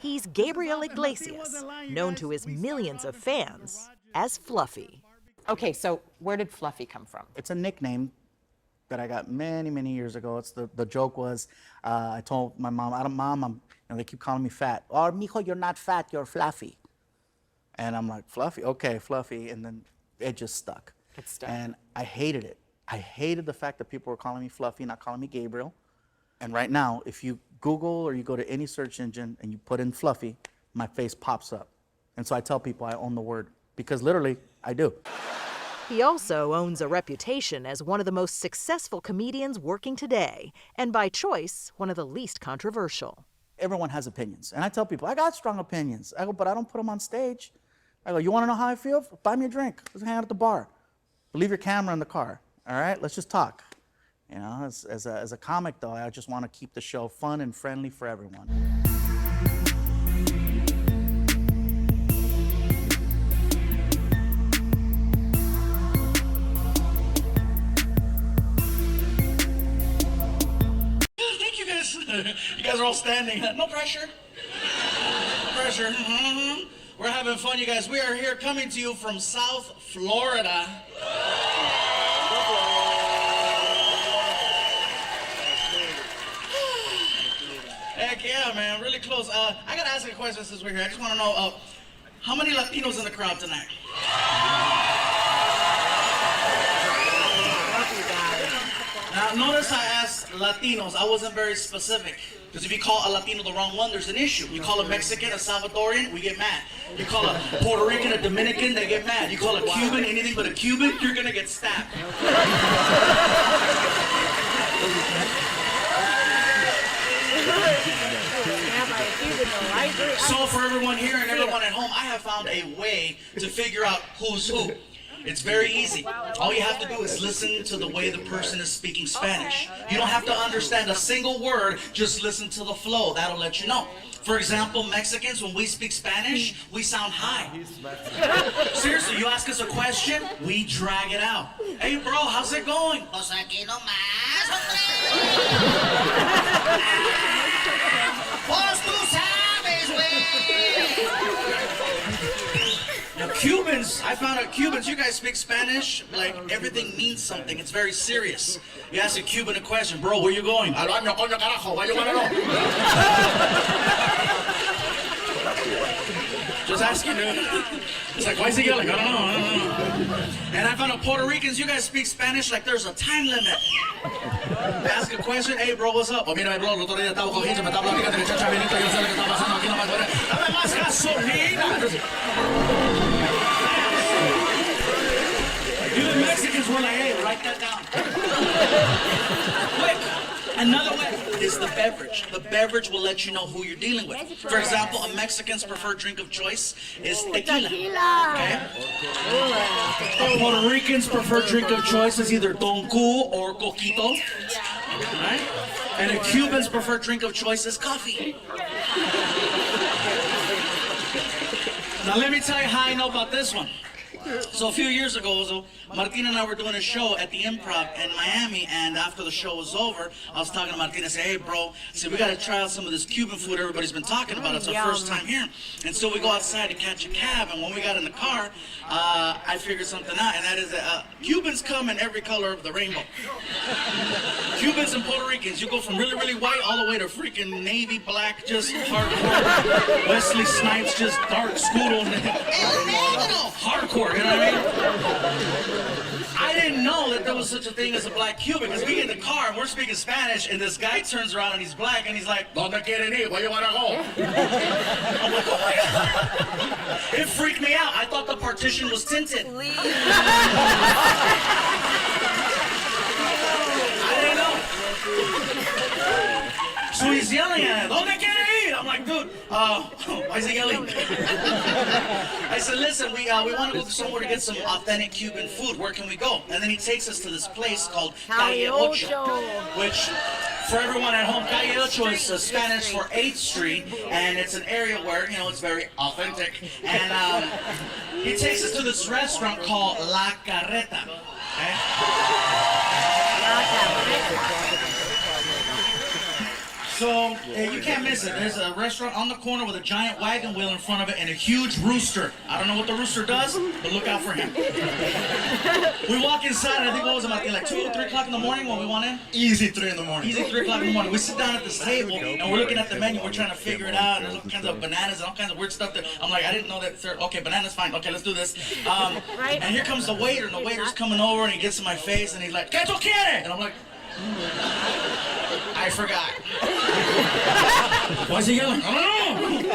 He's Gabriel Iglesias, known to his millions of fans as Fluffy. Okay, so where did Fluffy come from? It's a nickname that I got many years ago. It's the joke was, I told my mom, Mom, they keep calling me fat. Oh, mijo, you're not fat, you're fluffy. And I'm like, Fluffy? Okay, Fluffy. And then it just stuck. It stuck. And I hated it. I hated the fact that people were calling me Fluffy, not calling me Gabriel. And right now, if you Google or you go to any search engine and you put in Fluffy, my face pops up. And so I tell people I own the word, because literally, I do. He also owns a reputation as one of the most successful comedians working today, and by choice, one of the least controversial. Everyone has opinions. And I tell people, I got strong opinions. I go, but I don't put them on stage. I go, you want to know how I feel? Buy me a drink. Let's hang out at the bar. Leave your camera in the car. All right? Let's just talk. You know, as a comic, though, I just want to keep the show fun and friendly for everyone. Thank you guys. You guys are all standing. No pressure. No pressure. We're having fun, you guys. We are here coming to you from South Florida. Heck yeah, man. Really close. I gotta ask a question since we're here. I just want to know, how many Latinos in the crowd tonight? Now, notice I asked Latinos. I wasn't very specific. Because if you call a Latino the wrong one, there's an issue. You call a Mexican a Salvadorian, we get mad. You call a Puerto Rican a Dominican, they get mad. You call a Cuban anything but a Cuban, you're gonna get stabbed. So for everyone here and everyone at home, I have found a way to figure out who's who. It's very easy. All you have to do is listen to the way the person is speaking Spanish. You don't have to understand a single word, just listen to the flow. That'll let you know. For example, Mexicans, when we speak Spanish, we sound high. Seriously, you ask us a question, we drag it out. Hey bro, how's it going? Pues aquí nomás, Pues tú sabes, güey. Now Cubans, I found out Cubans, you guys speak Spanish, like everything means something. It's very serious. You ask a Cuban a question, bro, where you going? Al baño, coño, carajo, why you wanna know? Just asking, dude. It's like, why is he yelling? I don't know. And I found out Puerto Ricans, you guys speak Spanish like there's a time limit. Ask a question, hey bro, what's up? Oh, mira, bro, el otro día estaba cogiendo, me estaba platicando que chacha Benito, yo sé lo que está pasando aquí nomás. Dame más gasolina. Even Mexicans were like, hey, write that down. Quick. Another way is the beverage. The beverage will let you know who you're dealing with. For example, a Mexican's preferred drink of choice is tequila. Okay? A Puerto Rican's preferred drink of choice is either Don Q or Coquito. Right? And a Cuban's preferred drink of choice is coffee. Now let me tell you how I know about this one. So a few years ago, Martina and I were doing a show at the Improv in Miami, and after the show was over, I was talking to Martina and said, hey bro, we gotta try out some of this Cuban food everybody's been talking about. It's our first time here. And so we go outside to catch a cab, and when we got in the car, I figured something out, and that is that Cubans come in every color of the rainbow. Cubans and Puerto Ricans, you go from really white all the way to freaking navy black, just hardcore. Wesley Snipes, just dark school. Hardcore, you know what I mean? I didn't know that there was such a thing as a black Cuban, because we get in the car and we're speaking Spanish, and this guy turns around and he's black, and he's like, ¿Dónde quieren ir? Where you wanna go? I'm like, oh my God. It freaked me out. I thought the partition was tinted. I didn't know. So he's yelling at it, ¿Dónde quieren ir? I'm like, dude, why is he yelling? I said, listen, we want to go somewhere to get some authentic Cuban food. Where can we go? And then he takes us to this place called Calle Ocho, which, for everyone at home, Calle Ocho is Spanish for 8th Street, and it's an area where, you know, it's very authentic. And he takes us to this restaurant called La Carreta. Okay? So you can't miss it. There's a restaurant on the corner with a giant wagon wheel in front of it and a huge rooster. I don't know what the rooster does, but look out for him. We walk inside, and I think what was it, Martin, like 2 or 3 o'clock in the morning when we went in? Easy 3 in the morning. Easy 3 o'clock in the morning. We sit down at this table, and we're looking at the menu. We're trying to figure it out, and there's all kinds of bananas and all kinds of weird stuff that I'm like, I didn't know that. Okay, banana's fine. Okay, let's do this. And here comes the waiter, and the waiter's coming over, and he gets in my face, and he's like, ¿Qué tú quieres? And I'm like, I forgot. Why is he yelling? I don't know.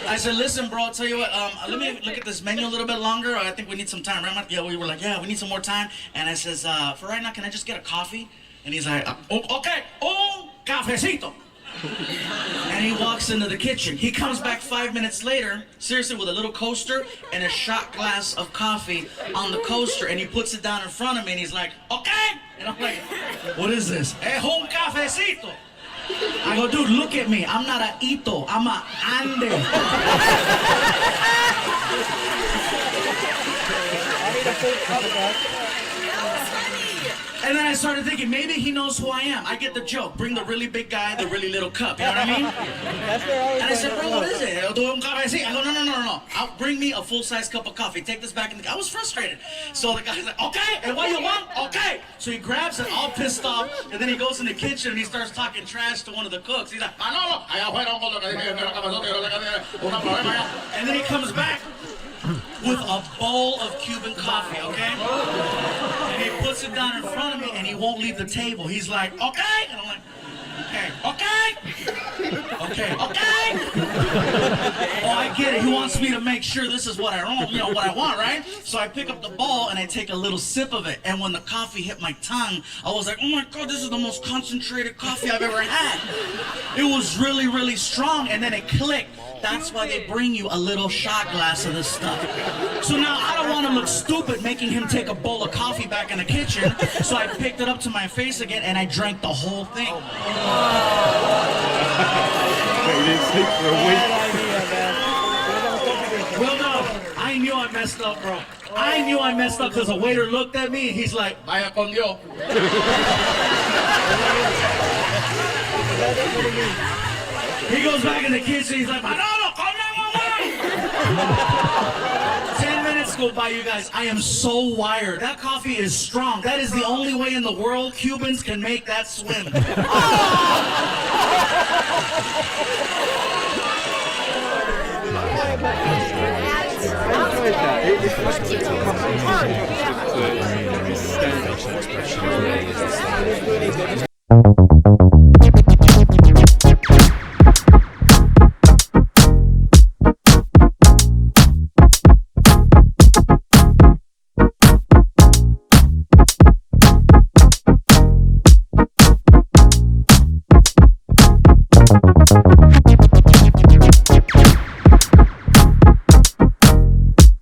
I said, listen, bro, I'll tell you what, let me look at this menu a little bit longer. I think we need some time, right? Yeah, we were like, yeah, we need some more time. And I says, for right now, can I just get a coffee? And he's like, okay, un cafecito. And he walks into the kitchen. He comes back 5 minutes later, seriously, with a little coaster and a shot glass of coffee on the coaster, and he puts it down in front of me, and he's like, okay. And I'm like, what is this? Es un cafecito. I go, dude, look at me. I'm not a ito. I'm a ande. And then I started thinking, maybe he knows who I am. I get the joke. Bring the really big guy, the really little cup. You know what I mean? And I said, bro, what is it? I go, no. Bring me a full-size cup of coffee. Take this back in the... I was frustrated. So the guy's like, okay. And what you want? Okay. So he grabs it, all pissed off, and then he goes in the kitchen and he starts talking trash to one of the cooks. He's like, no. And then he comes back with a bowl of Cuban coffee, okay? And he puts it down in front of me, and he won't leave the table. He's like, okay? And I'm like, okay. Oh, I get it. He wants me to make sure this is what I want, what I want, right? So I pick up the bowl, and I take a little sip of it. And when the coffee hit my tongue, I was like, oh my God, this is the most concentrated coffee I've ever had. It was really, really strong, and then it clicked. That's why they bring you a little shot glass of this stuff. So now I don't want to look stupid making him take a bowl of coffee back in the kitchen. So I picked it up to my face again and I drank the whole thing. You didn't sleep for a week. Well, no, I knew I messed up, bro. I knew I messed up because the waiter looked at me and he's like, vaya con Dios. He goes back in the kitchen, he's like, Manolo, call 911! 10 minutes go by, you guys. I am so wired. That coffee is strong. That is the only way in the world Cubans can make that swim.